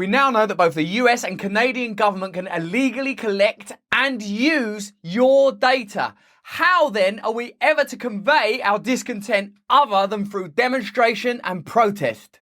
We now know that both the US and Canadian government can illegally collect and use your data. How then are we ever to convey our discontent other than through demonstration and protest?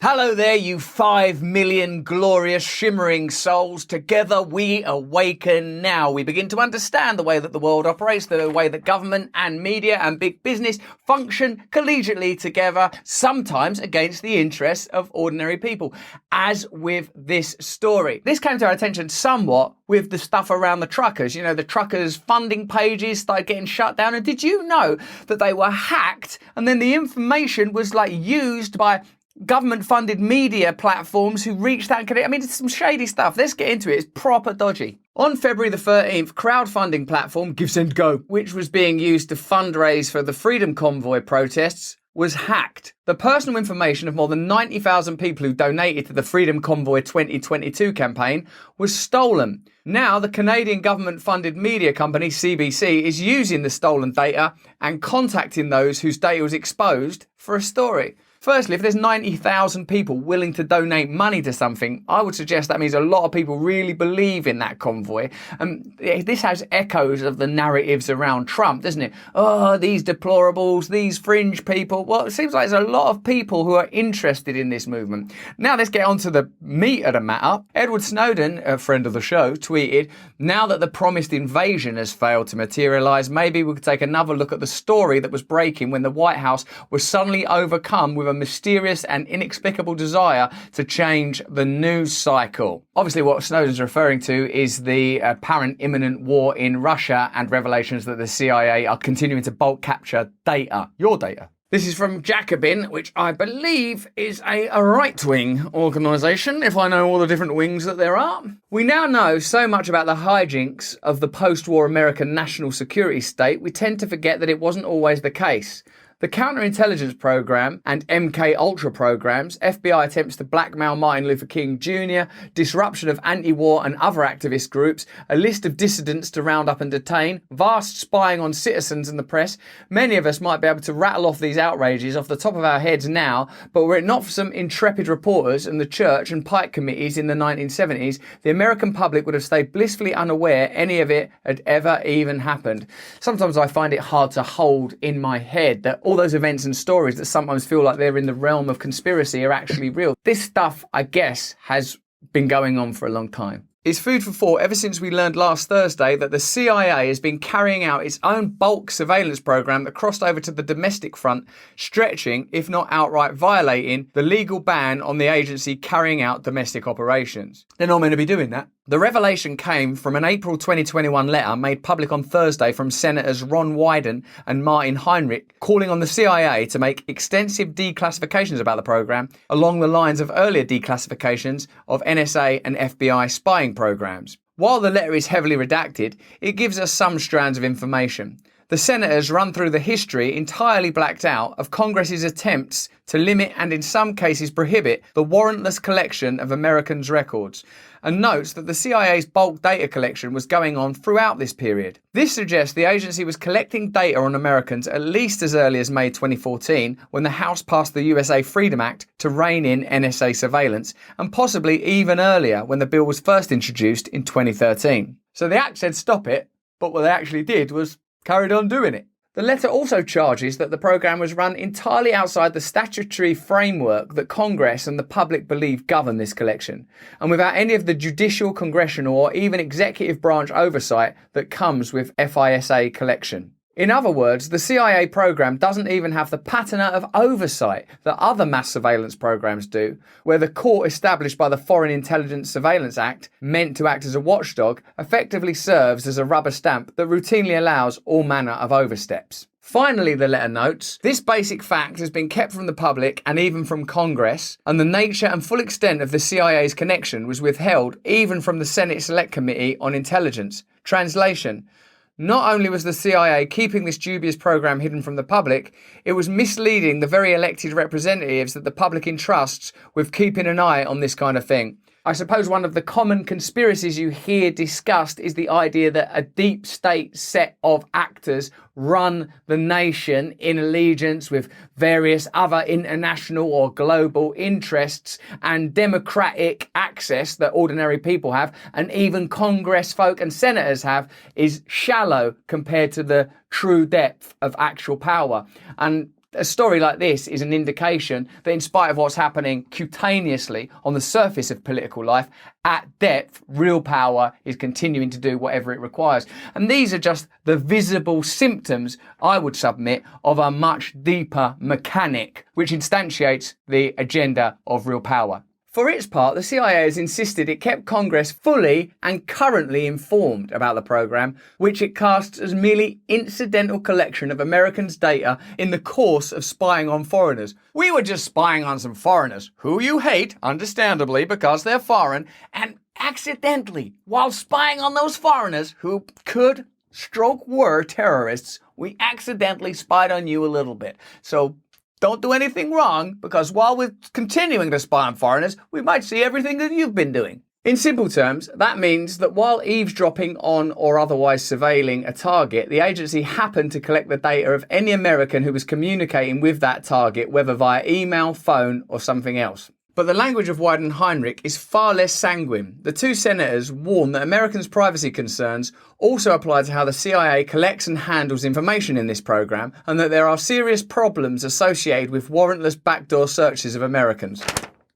Hello there, you 5 million glorious shimmering souls. Together we awaken now. We begin to understand the way that the world operates, the way that government and media and big business function collegiately together, sometimes against the interests of ordinary people, as with this story. This came to our attention somewhat with the stuff around the truckers. You know, the truckers' funding pages started getting shut down. And did you know that they were hacked and then the information was used by government-funded media platforms who reached out and connect? I mean, it's some shady stuff. Let's get into it. It's proper dodgy. On February the 13th, crowdfunding platform Give Send Go, which was being used to fundraise for the Freedom Convoy protests, was hacked. The personal information of more than 90,000 people who donated to the Freedom Convoy 2022 campaign was stolen. Now, the Canadian government-funded media company CBC is using the stolen data and contacting those whose data was exposed for a story. Firstly, if there's 90,000 people willing to donate money to something, I would suggest that means a lot of people really believe in that convoy. And this has echoes of the narratives around Trump, doesn't it? Oh, these deplorables, these fringe people. Well, it seems like there's a lot of people who are interested in this movement. Now let's get on to the meat of the matter. Edward Snowden, a friend of the show, tweeted, "Now that the promised invasion has failed to materialise, maybe we could take another look at the story that was breaking when the White House was suddenly overcome with a mysterious and inexplicable desire to change the news cycle." Obviously, what Snowden's referring to is the apparent imminent war in Russia and revelations that the CIA are continuing to bulk capture data, your data. This is from Jacobin, which I believe is a right-wing organisation, if I know all the different wings that there are. We now know so much about the hijinks of the post-war American national security state, we tend to forget that it wasn't always the case. The counterintelligence program and MK Ultra programs, FBI attempts to blackmail Martin Luther King Jr., disruption of anti-war and other activist groups, a list of dissidents to round up and detain, vast spying on citizens and the press. Many of us might be able to rattle off these outrages off the top of our heads now, but were it not for some intrepid reporters and the church and Pike committees in the 1970s, the American public would have stayed blissfully unaware any of it had ever even happened. Sometimes I find it hard to hold in my head that all those events and stories that sometimes feel like they're in the realm of conspiracy are actually real. This stuff, I guess, has been going on for a long time. It's food for thought ever since we learned last Thursday that the CIA has been carrying out its own bulk surveillance program that crossed over to the domestic front, stretching, if not outright violating, the legal ban on the agency carrying out domestic operations. They're not meant to be doing that. The revelation came from an April 2021 letter made public on Thursday from Senators Ron Wyden and Martin Heinrich, calling on the CIA to make extensive declassifications about the program, along the lines of earlier declassifications of NSA and FBI spying programs. While the letter is heavily redacted, it gives us some strands of information. The senators run through the history, entirely blacked out, of Congress's attempts to limit and in some cases prohibit the warrantless collection of Americans' records, and notes that the CIA's bulk data collection was going on throughout this period. This suggests the agency was collecting data on Americans at least as early as May 2014, when the House passed the USA Freedom Act to rein in NSA surveillance, and possibly even earlier when the bill was first introduced in 2013. So the Act said stop it, but what they actually did was carried on doing it. The letter also charges that the program was run entirely outside the statutory framework that Congress and the public believe govern this collection, and without any of the judicial, congressional, or even executive branch oversight that comes with FISA collection. In other words, the CIA program doesn't even have the patina of oversight that other mass surveillance programs do, where the court established by the Foreign Intelligence Surveillance Act, meant to act as a watchdog, effectively serves as a rubber stamp that routinely allows all manner of oversteps. Finally, the letter notes, this basic fact has been kept from the public and even from Congress, and the nature and full extent of the CIA's connection was withheld even from the Senate Select Committee on Intelligence. Translation: not only was the CIA keeping this dubious program hidden from the public, it was misleading the very elected representatives that the public entrusts with keeping an eye on this kind of thing. I suppose one of the common conspiracies you hear discussed is the idea that a deep state set of actors run the nation in allegiance with various other international or global interests, and democratic access that ordinary people have, and even Congress folk and senators have, is shallow compared to the true depth of actual power. And a story like this is an indication that in spite of what's happening cutaneously on the surface of political life, at depth, real power is continuing to do whatever it requires. And these are just the visible symptoms, I would submit, of a much deeper mechanic which instantiates the agenda of real power. For its part, the CIA has insisted it kept Congress fully and currently informed about the programme, which it casts as merely incidental collection of Americans' data in the course of spying on foreigners. We were just spying on some foreigners, who you hate, understandably, because they're foreign, and accidentally, while spying on those foreigners who were terrorists, we accidentally spied on you a little bit. So don't do anything wrong, because while we're continuing to spy on foreigners, we might see everything that you've been doing. In simple terms, that means that while eavesdropping on or otherwise surveilling a target, the agency happened to collect the data of any American who was communicating with that target, whether via email, phone, or something else. But the language of Wyden and Heinrich is far less sanguine. The two senators warn that Americans' privacy concerns also apply to how the CIA collects and handles information in this program, and that there are serious problems associated with warrantless backdoor searches of Americans.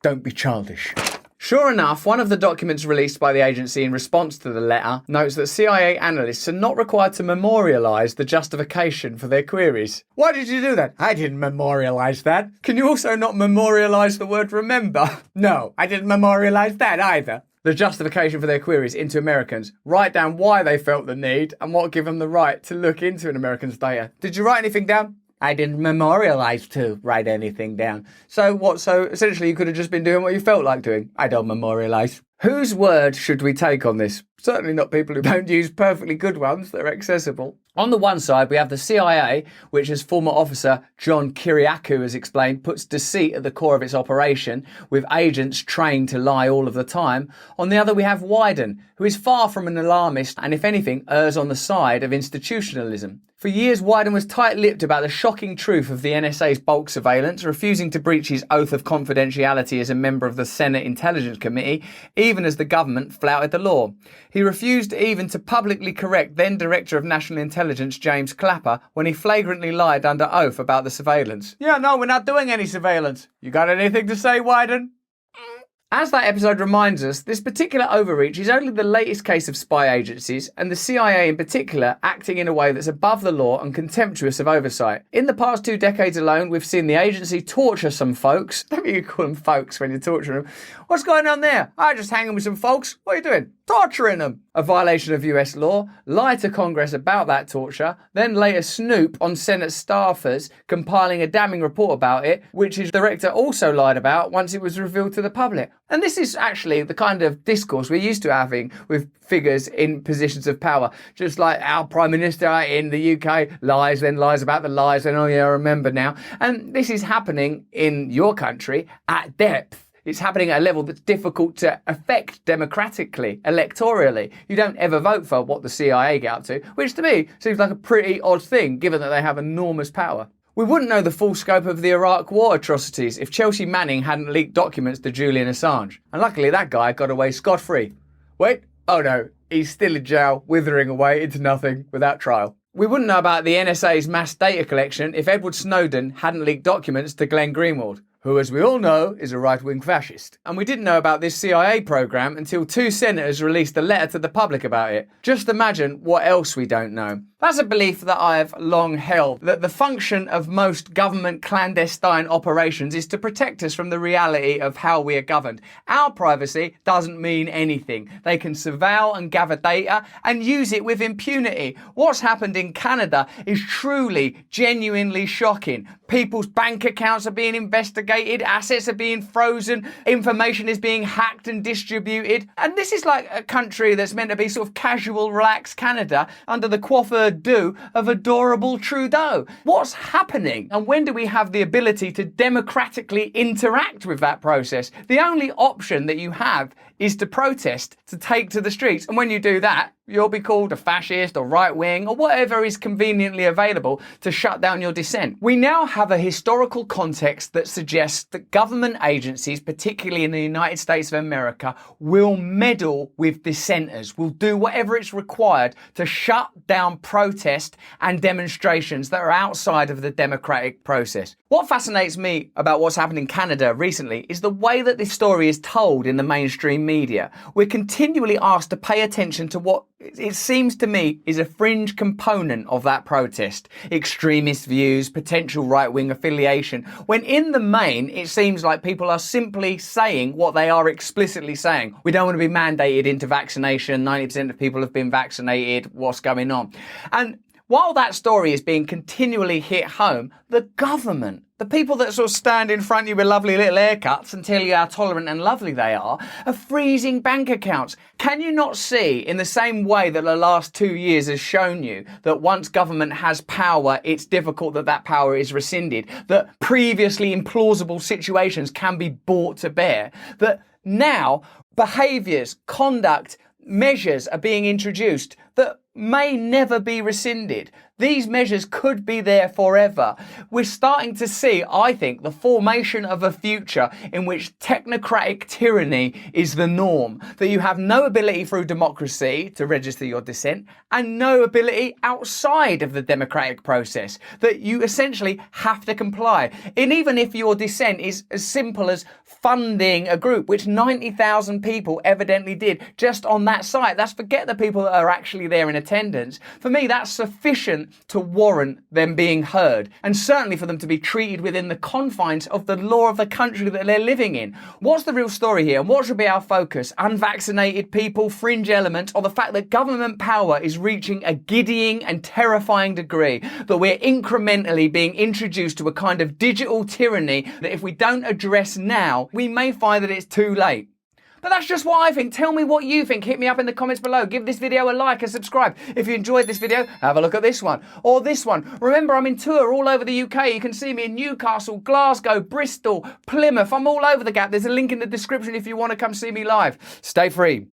Don't be childish. Sure enough, one of the documents released by the agency in response to the letter notes that CIA analysts are not required to memorialise the justification for their queries. Why did you do that? I didn't memorialise that. Can you also not memorialise the word remember? No, I didn't memorialise that either. The justification for their queries into Americans. Write down why they felt the need and what gave them the right to look into an American's data. Did you write anything down? I didn't memorialise to write anything down. So what? So essentially you could have just been doing what you felt like doing. I don't memorialise. Whose word should we take on this? Certainly not people who don't use perfectly good ones that are accessible. On the one side, we have the CIA, which, as former officer John Kiriakou has explained, puts deceit at the core of its operation, with agents trained to lie all of the time. On the other, we have Wyden, who is far from an alarmist and, if anything, errs on the side of institutionalism. For years, Wyden was tight-lipped about the shocking truth of the NSA's bulk surveillance, refusing to breach his oath of confidentiality as a member of the Senate Intelligence Committee, even as the government flouted the law. He refused even to publicly correct then Director of National Intelligence James Clapper when he flagrantly lied under oath about the surveillance. Yeah, no, we're not doing any surveillance. You got anything to say, Wyden? As that episode reminds us, this particular overreach is only the latest case of spy agencies, and the CIA in particular acting in a way that's above the law and contemptuous of oversight. In the past 2 decades alone, we've seen the agency torture some folks. Don't you call them folks when you're torturing them. What's going on there? I'm just hanging with some folks. What are you doing? Torturing them. A violation of US law, lie to Congress about that torture, then later snoop on Senate staffers, compiling a damning report about it, which his director also lied about once it was revealed to the public. And this is actually the kind of discourse we're used to having with figures in positions of power. Just like our Prime Minister in the UK lies, then lies about the lies, and oh yeah, I remember now. And this is happening in your country at depth. It's happening at a level that's difficult to affect democratically, electorally. You don't ever vote for what the CIA get up to, which to me seems like a pretty odd thing, given that they have enormous power. We wouldn't know the full scope of the Iraq War atrocities if Chelsea Manning hadn't leaked documents to Julian Assange. And luckily that guy got away scot-free. Wait, oh no, he's still in jail, withering away into nothing without trial. We wouldn't know about the NSA's mass data collection if Edward Snowden hadn't leaked documents to Glenn Greenwald, who, as we all know, is a right-wing fascist. And we didn't know about this CIA program until 2 senators released a letter to the public about it. Just imagine what else we don't know. That's a belief that I've long held, that the function of most government clandestine operations is to protect us from the reality of how we are governed. Our privacy doesn't mean anything. They can surveil and gather data and use it with impunity. What's happened in Canada is truly, genuinely shocking. People's bank accounts are being investigated. confiscated, assets are being frozen, information is being hacked and distributed. And this is like a country that's meant to be sort of casual, relaxed Canada under the coiffure do of adorable Trudeau. What's happening? And when do we have the ability to democratically interact with that process? The only option that you have is to protest, to take to the streets. And when you do that, you'll be called a fascist or right-wing or whatever is conveniently available to shut down your dissent. We now have a historical context that suggests that government agencies, particularly in the United States of America, will meddle with dissenters, will do whatever it's required to shut down protest and demonstrations that are outside of the democratic process. What fascinates me about what's happened in Canada recently is the way that this story is told in the mainstream media. We're continually asked to pay attention to what it seems to me is a fringe component of that protest. Extremist views, potential right-wing affiliation, when in the main it seems like people are simply saying what they are explicitly saying. We don't want to be mandated into vaccination, 90% of people have been vaccinated, what's going on? And while that story is being continually hit home, the government, the people that sort of stand in front of you with lovely little haircuts and tell you how tolerant and lovely they are freezing bank accounts. Can you not see, in the same way that the last 2 years has shown you, that once government has power, it's difficult that that power is rescinded, that previously implausible situations can be brought to bear, that now behaviours, conduct, measures are being introduced that may never be rescinded. These measures could be there forever. We're starting to see, I think, the formation of a future in which technocratic tyranny is the norm. That you have no ability through democracy to register your dissent and no ability outside of the democratic process. That you essentially have to comply. And even if your dissent is as simple as funding a group, which 90,000 people evidently did just on that site. That's forget the people that are actually there in attendance. For me, that's sufficient to warrant them being heard, and certainly for them to be treated within the confines of the law of the country that they're living in. What's the real story here, and what should be our focus? Unvaccinated people, fringe elements, or the fact that government power is reaching a giddying and terrifying degree, that we're incrementally being introduced to a kind of digital tyranny that if we don't address now, we may find that it's too late. But that's just what I think. Tell me what you think. Hit me up in the comments below. Give this video a like and subscribe. If you enjoyed this video, have a look at this one or this one. Remember, I'm in tour all over the UK. You can see me in Newcastle, Glasgow, Bristol, Plymouth. I'm all over the gap. There's a link in the description if you want to come see me live. Stay free.